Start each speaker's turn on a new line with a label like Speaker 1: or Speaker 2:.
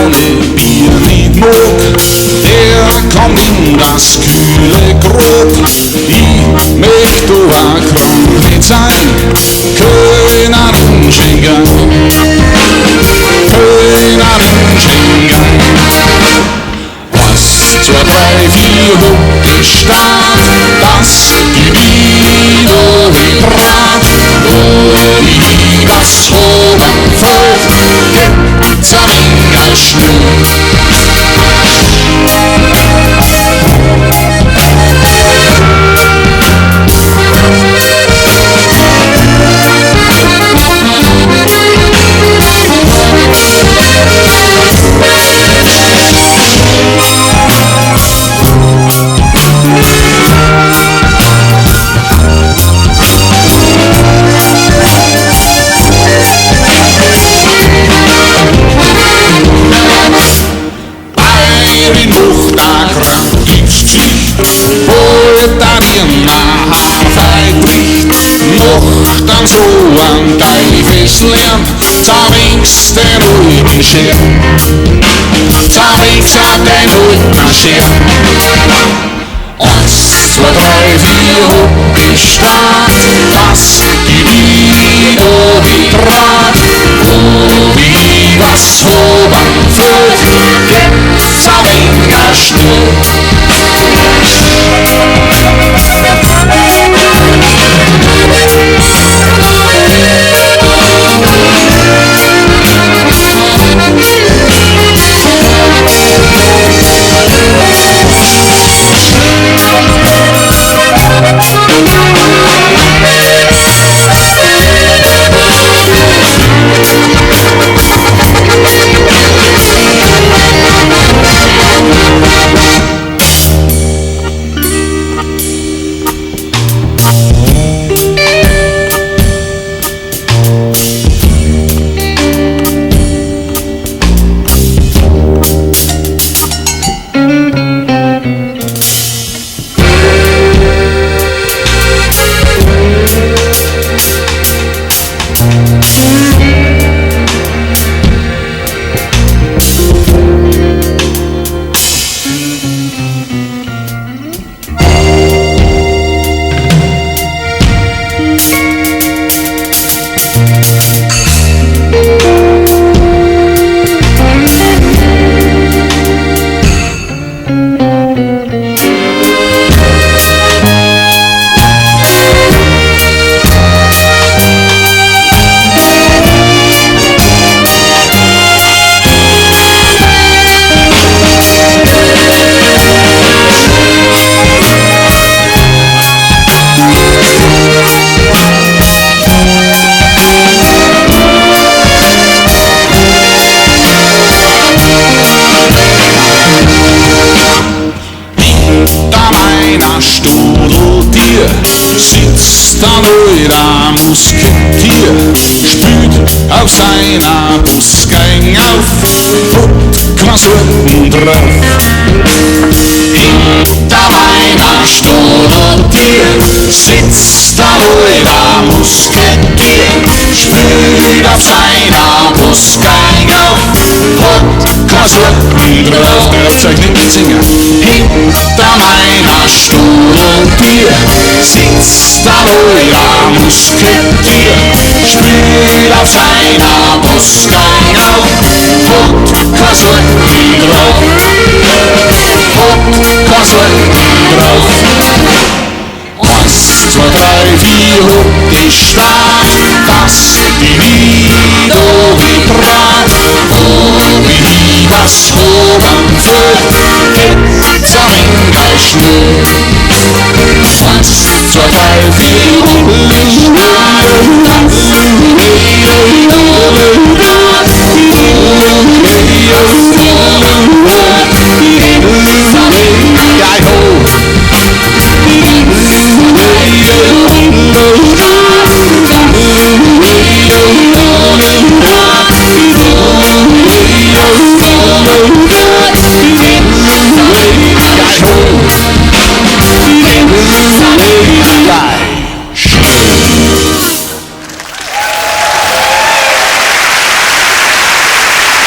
Speaker 1: ohne Bier nicht mag, der kommt in das kühle Grab. Ich möchte auch krank nicht sein, Kölnerin schenken, Kölnerin schenken. 1, 2, 3, 4, hopp, die Stadt, das Gebiet, oh wie Brat, oh wie das oben fällt, gibt's ein wenig Schnee. Dann so ein Teufelslärm, zerwinkst den alten Schirm, zerwinkst den alten Schirm. 1, 2, 3, 4, hopp, die Stadt, das Gebiet, oh wie Draht, oh wie was oben fällt, gibt's ein wenig Schnee. Sitzt ein alter Musketier, spielt auf seiner Busgang auf, hat kein Sorten drauf. Hinter meiner Stadentier sitzt ein alter Musketier, spielt auf seiner Busgang auf, hat kein Sorten drauf. Der hat sich nicht singen. Hinter meiner Stadentier sitzt ein alter Musketier, spielt auf seiner Mustang auf, hat kein Sorten drauf, hat kein Sorten drauf. 1, 2, 3, 4, hopp, die Stadt, das Gebiet, oh wie Brat, oh wie was oben fällt, gibt's ein wenig Schnee. 1, 2, 3, 4, hopp, die Stadt, das